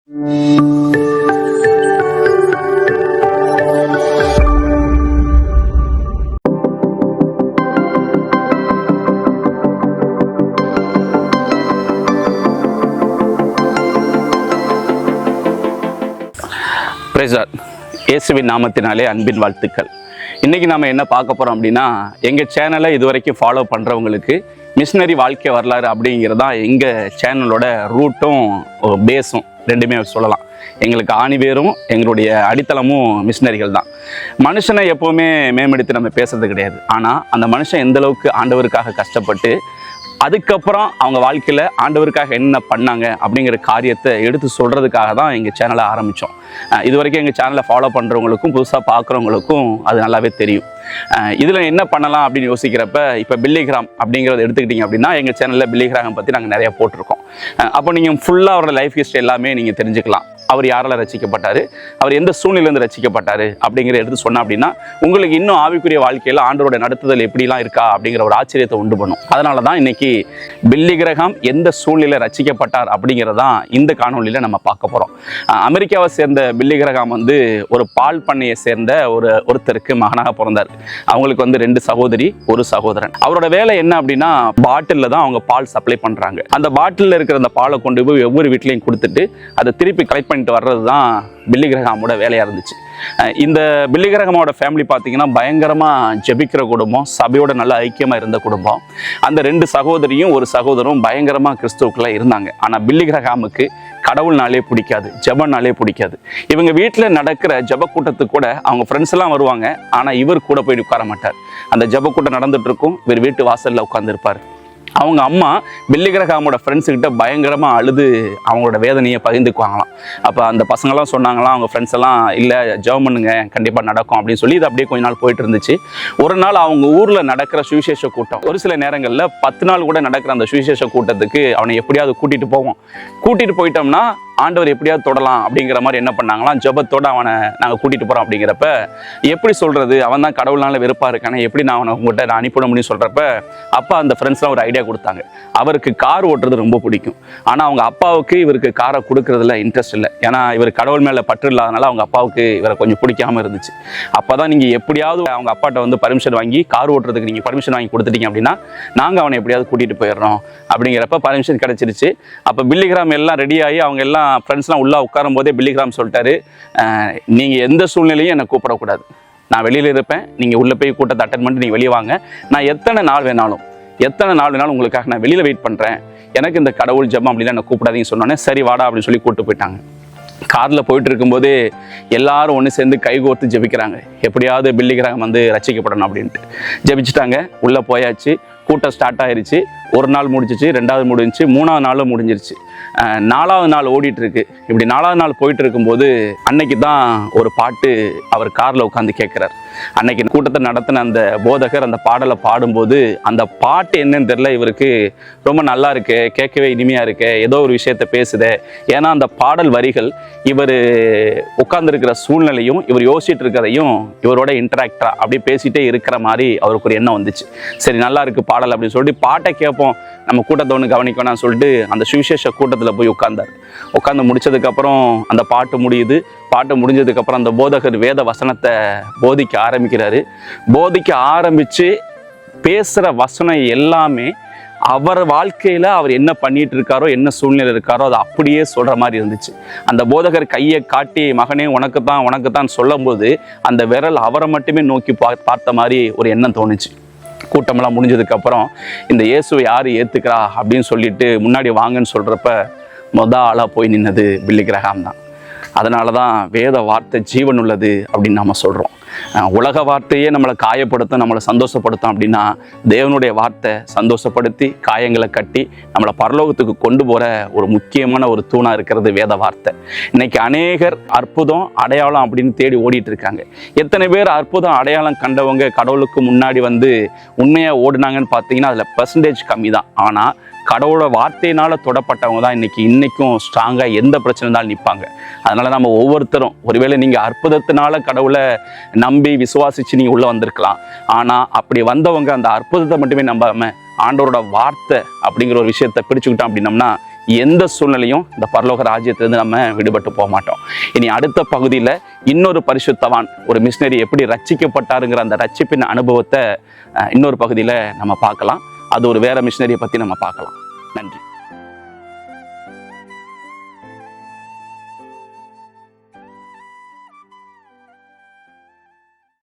இயேசுவின் நாமத்தினாலே அன்பின் வாழ்த்துக்கள். இன்றைக்கி நம்ம என்ன பார்க்க போகிறோம் அப்படின்னா, எங்கள் சேனலை இதுவரைக்கும் ஃபாலோ பண்ணுறவங்களுக்கு மிஷினரி வாழ்க்கை வரலாறு அப்படிங்கிறது தான் எங்கள் சேனலோட ரூட்டும் பேஸும் ரெண்டுமே சொல்லலாம். எங்களுக்கு ஆணிவேரும் எங்களுடைய அடித்தளமும் மிஷினரிகள் தான். மனுஷனை எப்போவுமே மேம்படுத்தி நம்ம பேசுறது கிடையாது. ஆனால் அந்த மனுஷன் எந்தளவுக்கு ஆண்டவருக்காக கஷ்டப்பட்டு அதுக்கப்புறம் அவங்க வாழ்க்கையில் ஆண்டவருக்காக என்ன பண்ணாங்க அப்படிங்கிற காரியத்தை எடுத்து சொல்கிறதுக்காக தான் எங்கள் சேனலை ஆரம்பித்தோம். இது வரைக்கும் எங்கள் சேனலை ஃபாலோ பண்ணுறவங்களுக்கும் புதுசாக பார்க்குறவங்களுக்கும் அது நல்லாவே தெரியும். இதில் என்ன பண்ணலாம் அப்படின்னு யோசிக்கிறப்ப, இப்போ பில்லிகிராம் அப்படிங்கிறத எடுத்துக்கிட்டிங்க அப்படின்னா, எங்கள் சேனலில் பில்லிகிராம் பற்றி நாங்கள் நிறையா போட்டிருக்கோம். அப்போ நீங்கள் ஃபுல்லாக அவரோட லைஃப் ஹிஸ்ட்ரி எல்லாமே நீங்கள் தெரிஞ்சுக்கலாம். அவர் யாரால் ரசிக்கப்பட்டார், அவர் எந்த சூழ்நிலையிலேருந்து ரசிக்கப்பட்டார் அப்படிங்கிற எடுத்து சொன்னால் அப்படின்னா, உங்களுக்கு இன்னும் ஆவிக்குரிய வாழ்க்கையில் ஆண்டவரோட நடத்துதல் எப்படிலாம் இருக்கா அப்படிங்கிற ஒரு ஆச்சரியத்தை உண்டு பண்ணும். அதனால தான் இன்னைக்கு பில்லிகிரஹாம் எந்த சூழ்நிலையில் ரசிக்கப்பட்டார் அப்படிங்கிறதான் இந்த காணொலியில் நம்ம பார்க்க போகிறோம். அமெரிக்காவை சேர்ந்த பில்லிகிரஹாம் ஒரு பால் பண்ணையை சேர்ந்த ஒருத்தருக்கு மகனாக பிறந்தார். அவங்களுக்கு 2 சகோதரி, 1 சகோதரன். அவரோட வேலை என்ன அப்படின்னா, பாட்டிலில் தான் அவங்க பால் சப்ளை பண்ணுறாங்க. அந்த பாட்டிலில் இருக்கிற அந்த பாலை கொண்டு போய் ஒவ்வொரு வீட்லையும் கொடுத்துட்டு அதை திருப்பி கலெக்ட் பண்ணிட்டு வர்றது தான் பில்லிகிரஹாமோட வேலையாக இருந்துச்சு. இந்த பில்லிகிரஹாமோட ஃபேமிலி பார்த்தீங்கன்னா பயங்கரமாக ஜெபிக்கிற குடும்பம், சபையோட நல்ல ஐக்கியமாக இருந்த குடும்பம். அந்த 2 சகோதரியும் 1 சகோதரரும் பயங்கரமாக கிறிஸ்துவுக்குள்ள இருந்தாங்க. ஆனால் பில்லிகிரஹாமுக்கு கடவுள்னாலே பிடிக்காது, ஜெபனாலே பிடிக்காது. இவங்க வீட்டில் நடக்கிற ஜெப கூட்டத்துக்கு கூட அவங்க ஃப்ரெண்ட்ஸ் எல்லாம் வருவாங்க. ஆனால் இவர் கூட போய் உட்கார மாட்டார். அந்த ஜெப கூட்டம் நடந்துட்டு இருக்கும், இவர் வீட்டு வாசலில் உட்காந்துருப்பார். அவங்க அம்மா பில்லிகிரஹாமோட ஃப்ரெண்ட்ஸுக்கிட்ட பயங்கரமாக அழுது அவங்களோட வேதனையை பகிர்ந்துக்குவாங்களாம். அப்போ அந்த பசங்களாம் சொன்னாங்களாம், அவங்க ஃப்ரெண்ட்ஸ் எல்லாம், இல்லை ஜெபம் பண்ணுங்க, கண்டிப்பாக நடக்கும் அப்படின்னு சொல்லி இது அப்படியே கொஞ்ச நாள் போயிட்டு இருந்துச்சு. ஒரு நாள் அவங்க ஊரில் நடக்கிற சுவிசேஷ கூட்டம், ஒரு சில நேரங்களில் 10 நாள் கூட நடக்கிற அந்த சுவிசேஷ கூட்டத்துக்கு அவனை எப்படியாவது கூட்டிகிட்டு போயிட்டோம்னா ஆண்டவர் எப்படியாவது தொடலாம் அப்படிங்கிற மாதிரி என்ன பண்ணாங்களாம், ஜெபத்தோடு அவனை நாங்கள் கூட்டிகிட்டு போகிறோம். அப்படிங்கிறப்ப எப்படி சொல்கிறது, அவன் தான் கடவுள்னால வெறுப்பாக இருக்கானே, எப்படி நான் அவனை உங்கள்கிட்ட அனுப்பிட முடியும் சொல்கிறப்ப, அப்பா அந்த ஃப்ரெண்ட்ஸ்லாம் ஒரு ஐடியா கொடுத்தாங்க. அவருக்கு கார் ஓட்டுறது ரொம்ப பிடிக்கும். ஆனால் அவங்க அப்பாவுக்கு இவருக்கு காரை கொடுக்கறதுல இன்ட்ரெஸ்ட் இல்லை. ஏன்னா இவர் கடவுள் மேலே பற்று இல்லாதனால அவங்க அப்பாவுக்கு இவரை கொஞ்சம் பிடிக்காமல் இருந்துச்சு. அப்போ தான் நீங்கள் எப்படியாவது அவங்க அப்பாட்ட பர்மிஷன் வாங்கி கார் ஓட்டுறதுக்கு நீங்கள் பர்மிஷன் வாங்கி கொடுத்துட்டீங்க அப்படின்னா நாங்கள் அவனை எப்படியாவது கூட்டிகிட்டு போயிடுறோம் அப்படிங்கிறப்ப பர்மிஷன் கிடச்சிருச்சு. அப்போ பில்லிகிராம் எல்லாம் ரெடி ஆகி அவங்க எல்லாம் ஃப்ரெண்ட்ஸ்லாம் உள்ளே உட்காரும் போதே பில்லிகிராம் சொல்லிட்டாரு, நீங்கள் எந்த சூழ்நிலையும் என்னை கூப்பிடக்கூடாது, நான் வெளியில் இருப்பேன், நீங்கள் உள்ளே போய் கூட்டத்தை அட்டன் பண்ணிட்டு நீங்கள் வெளியே வாங்க, நான் எத்தனை நாள் வேணாலும் உங்களுக்காக நான் வெளியில் வெயிட் பண்ணுறேன், எனக்கு இந்த கடவுள் ஜெபம் அப்படின்னா என்னை கூப்பிடாதீங்க சொன்னோன்னே சரி வாடா அப்படின்னு சொல்லி கூப்பிட்டு போயிட்டாங்க. காரில் போயிட்டு இருக்கும்போதே எல்லாரும் ஒன்று சேர்ந்து கைகோர்த்து ஜெபிக்கிறாங்க, எப்படியாவது பில்லிகிராம் ரசிக்கப்படணும் அப்படின்ட்டு ஜெபிச்சுட்டாங்க. உள்ளே போயாச்சு, கூட்டம் ஸ்டார்ட் ஆயிடுச்சு. ஒரு நாள் முடிஞ்சிச்சு, 2வது முடிஞ்சிச்சு, 3வது நாளும் முடிஞ்சிருச்சு. 4வது நாள் ஓடிட்டு இருக்கு. இப்படி 4வது நாள் போயிட்டு இருக்கும்போது அன்னைக்கு தான் ஒரு பாட்டு அவர் காரில் உட்காந்து கேட்குறார். அன்னைக்கு கூட்டத்தை நடத்தின அந்த போதகர் அந்த பாடலை பாடும்போது அந்த பாட்டு என்னன்னு தெரியல, இவருக்கு ரொம்ப நல்லா இருக்கு, கேட்கவே இனிமையாக இருக்கு, ஏதோ ஒரு விஷயத்த பேசுதே. ஏன்னா அந்த பாடல் வரிகள் இவர் உட்கார்ந்துருக்கிற சூழ்நிலையும் இவர் யோசிச்சுட்டு இருக்கிறதையும் இவரோட இன்டராக்டா அப்படி பேசிட்டே இருக்கிற மாதிரி அவருக்கு ஒரு எண்ணம் வந்துச்சு. சரி நல்லா இருக்கு பாடல் அப்படின்னு சொல்லிட்டு பாட்டை கேட்போம், நம்ம கூட்டத்தை ஒன்று கவனிக்கணும்னு சொல்லிட்டு அந்த சுவிசேஷ கூட்டத்தில் போய் உட்காந்து முடிச்சதுக்கப்புறம் அந்த பாட்டு முடியுது. பாட்டு முடிஞ்சதுக்கப்புறம் அந்த போதகர் வேத வசனத்தை போதிக்க ஆரம்பிக்கிறாரு. போதிக்க ஆரம்பித்து பேசுகிற வசனம் எல்லாமே அவர் வாழ்க்கையில் அவர் என்ன பண்ணிட்டு இருக்காரோ, என்ன சூழ்நிலை இருக்காரோ அதை அப்படியே சொல்கிற மாதிரி இருந்துச்சு. அந்த போதகர் கையை காட்டி மகனே உனக்கு தான் சொல்லும்போது அந்த விரல் அவரை மட்டுமே நோக்கி பார்த்த மாதிரி ஒரு எண்ணம் தோணுச்சு. கூட்டமெல்லாம் முடிஞ்சதுக்கப்புறம் இந்த இயேசுவை யார் ஏற்றுக்கிறா அப்படின்னு சொல்லிட்டு முன்னாடி வாங்கன்னு சொல்கிறப்ப ஆளாக போய் நின்னது பில்லிகிரஹாம் தான். அதனால தான் வேத வார்த்தை ஜீவன் உள்ளது அப்படின்னு நம்ம சொல்கிறோம். உலக வார்த்தையே நம்மளை காயப்படுத்தும், நம்மளை சந்தோஷப்படுத்தும் அப்படின்னா தேவனுடைய வார்த்தை சந்தோஷப்படுத்தி காயங்களை கட்டி நம்மளை பரலோகத்துக்கு கொண்டு போகிற ஒரு முக்கியமான ஒரு தூணாக இருக்கிறது வேத வார்த்தை. இன்னைக்கு அநேகர் அற்புதம் அடையாளம் அப்படின்னு தேடி ஓடிட்டு இருக்காங்க. எத்தனை பேர் அற்புதம் அடையாளம் கண்டவங்க கடவுளுக்கு முன்னாடி உண்மையாக ஓடினாங்கன்னு பார்த்தீங்கன்னா அதில் பெர்சன்டேஜ் கம்மி தான். ஆனால் கடவுளோட வார்த்தையினால் தொடப்பட்டவங்க தான் இன்னைக்கும் ஸ்ட்ராங்காக எந்த பிரச்சனை இருந்தாலும் நிற்பாங்க. அதனால் நம்ம ஒவ்வொருத்தரும், ஒருவேளை நீங்கள் அற்புதத்தினால கடவுளை நம்பி விசுவாசித்து நீங்கள் உள்ளே வந்திருக்கலாம். ஆனால் அப்படி வந்தவங்க அந்த அற்புதத்தை மட்டுமே நம்பாமல் ஆண்டவரோட வார்த்தை அப்படிங்கிற ஒரு விஷயத்தை பிடிச்சுக்கிட்டோம் அப்படின்னம்னா எந்த சூழ்நிலையும் இந்த பரலோக ராஜ்யத்திலிருந்து நம்ம விடுபட்டு போக மாட்டோம். இனி அடுத்த பகுதியில் இன்னொரு பரிசுத்தவான் ஒரு மிஷினரி எப்படி ரட்சிக்கப்பட்டாருங்கிற அந்த ரட்சிப்பின் அனுபவத்தை இன்னொரு பகுதியில் நம்ம பார்க்கலாம். அது ஒரு வேற மிஷினரியை பற்றி நம்ம பார்க்கலாம். நன்றி.